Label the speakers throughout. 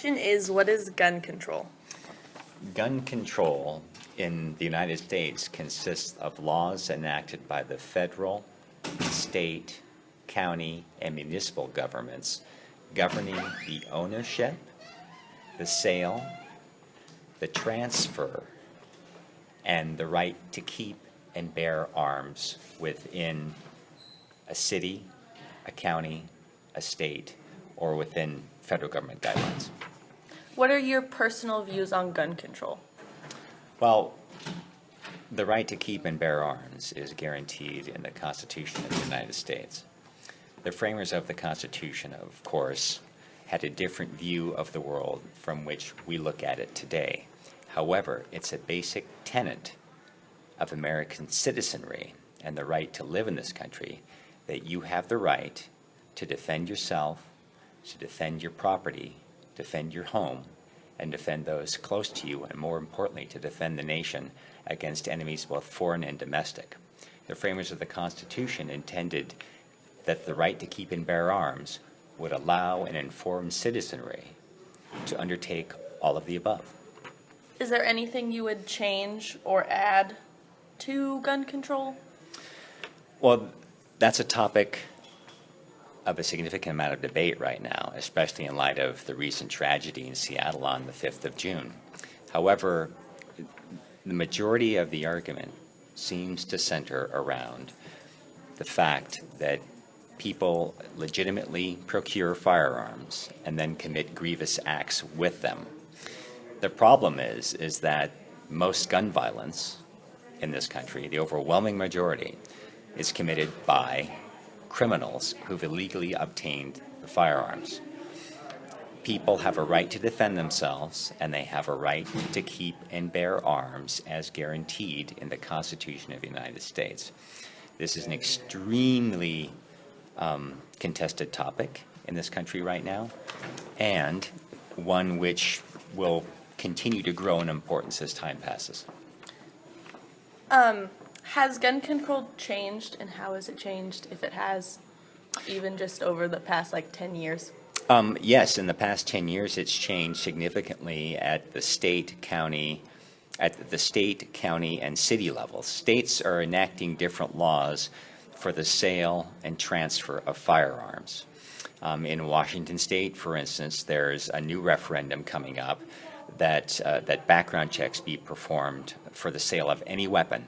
Speaker 1: question is, what is gun control?
Speaker 2: Gun control in the United States consists of laws enacted by the federal, state, county, and municipal governments governing the ownership, the sale, the transfer, and the right to keep and bear arms within a city, a county, a state, or within federal government guidelines.
Speaker 1: What are your personal views on gun control?
Speaker 2: Well, the right to keep and bear arms is guaranteed in the Constitution of the United States. The framers of the Constitution, of course, had a different view of the world from which we look at it today. However, it's a basic tenet of American citizenry and the right to live in this country that you have the right to defend yourself, to defend your property, defend your home, and defend those close to you, and more importantly, to defend the nation against enemies both foreign and domestic. The framers of the Constitution intended that the right to keep and bear arms would allow an informed citizenry to undertake all of the above.
Speaker 1: Is there anything you would change or add to gun control?
Speaker 2: Well, that's a topic of a significant amount of debate right now, especially in light of the recent tragedy in Seattle on the 5th of June. However, the majority of the argument seems to center around the fact that people legitimately procure firearms and then commit grievous acts with them. The problem is that most gun violence in this country, the overwhelming majority, is committed by criminals who've illegally obtained the firearms. People have a right to defend themselves, and they have a right to keep and bear arms as guaranteed in the Constitution of the United States. This is an extremely contested topic in this country right now, and one which will continue to grow in importance as time passes.
Speaker 1: Has gun control changed, and how has it changed, if it has, even just over the past 10 years?
Speaker 2: Yes, in the past 10 years, it's changed significantly at the state, county, and city levels. States are enacting different laws for the sale and transfer of firearms. In Washington State, for instance, there's a new referendum coming up that background checks be performed for the sale of any weapon.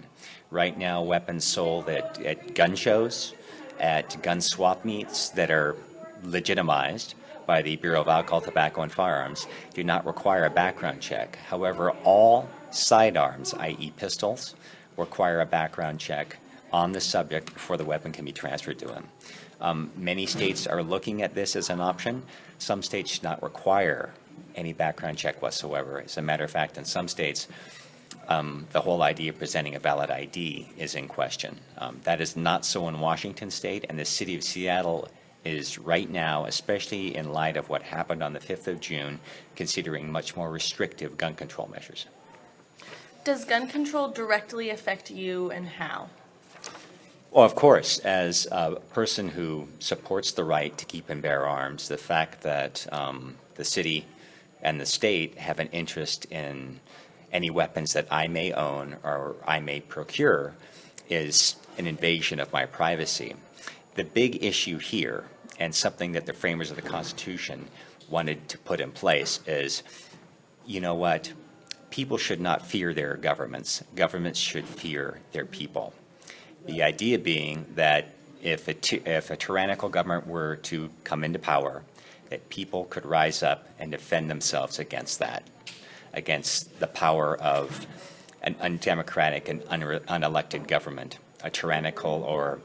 Speaker 2: Right now, weapons sold at gun shows, at gun swap meets that are legitimized by the Bureau of Alcohol, Tobacco, and Firearms do not require a background check. However, all sidearms, i.e. pistols, require a background check on the subject before the weapon can be transferred to him. Many states are looking at this as an option. Some states do not require any background check whatsoever. As a matter of fact, in some states, the whole idea of presenting a valid ID is in question. That is not so in Washington State, and the city of Seattle is right now, especially in light of what happened on the 5th of June, considering much more restrictive gun control measures.
Speaker 1: Does gun control directly affect you, and how?
Speaker 2: Well, of course, as a person who supports the right to keep and bear arms, the fact that the city and the state have an interest in any weapons that I may own or I may procure is an invasion of my privacy. The big issue here, and something that the framers of the Constitution wanted to put in place, is, you know what, people should not fear their governments. Governments should fear their people. The idea being that if a tyrannical government were to come into power, that people could rise up and defend themselves against that, against the power of an undemocratic and unelected government, a tyrannical or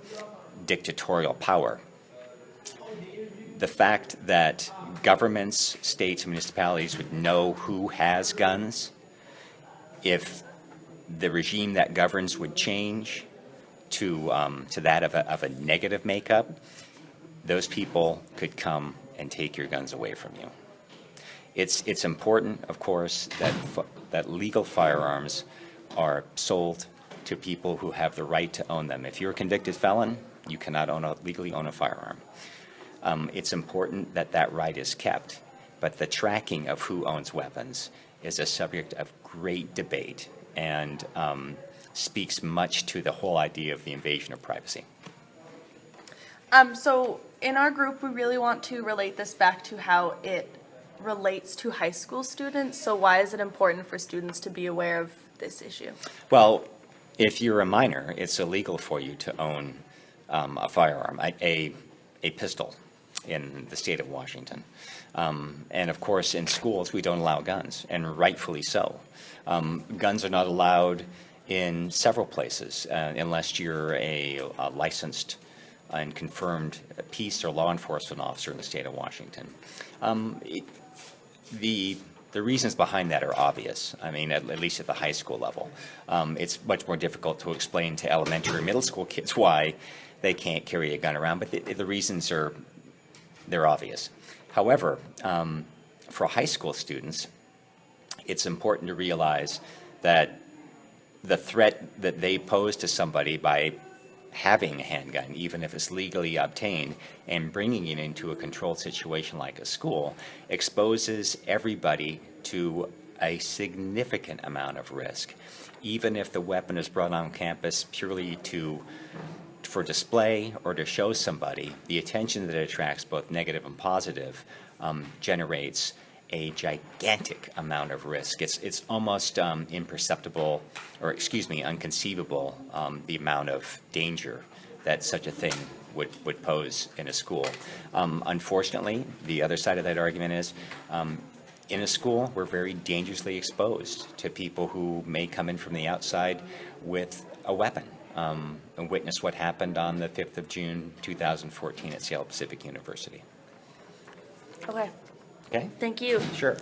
Speaker 2: dictatorial power. The fact that governments, states, and municipalities would know who has guns, if the regime that governs would change to that of a negative makeup, those people could come and take your guns away from you. It's important, of course, that legal firearms are sold to people who have the right to own them. If you're a convicted felon, you cannot legally own a firearm. It's important that that right is kept. but the tracking of who owns weapons is a subject of great debate and speaks much to the whole idea of the invasion of privacy.
Speaker 1: So in our group, we really want to relate this back to how it relates to high school students. So why is it important for students to be aware of this issue?
Speaker 2: Well, if you're a minor, it's illegal for you to own a firearm, a pistol in the state of Washington. And of course, in schools, we don't allow guns, and rightfully so. Guns are not allowed in several places unless you're a licensed and confirmed peace or law enforcement officer in the state of Washington. The reasons behind that are obvious. I mean, at least at the high school level. It's much more difficult to explain to elementary or middle school kids why they can't carry a gun around, but the reasons they're obvious. However, for high school students, it's important to realize that the threat that they pose to somebody by having a handgun, even if it's legally obtained, and bringing it into a controlled situation like a school, exposes everybody to a significant amount of risk. Even if the weapon is brought on campus purely for display or to show somebody, the attention that it attracts, both negative and positive, generates a gigantic amount of risk. It's almost imperceptible, or excuse me, inconceivable, the amount of danger that such a thing would pose in a school. Unfortunately, the other side of that argument is, in a school, we're very dangerously exposed to people who may come in from the outside with a weapon. And witness what happened on the 5th of June, 2014 at Seattle Pacific University.
Speaker 1: Okay.
Speaker 2: Okay?
Speaker 1: Thank you.
Speaker 2: Sure.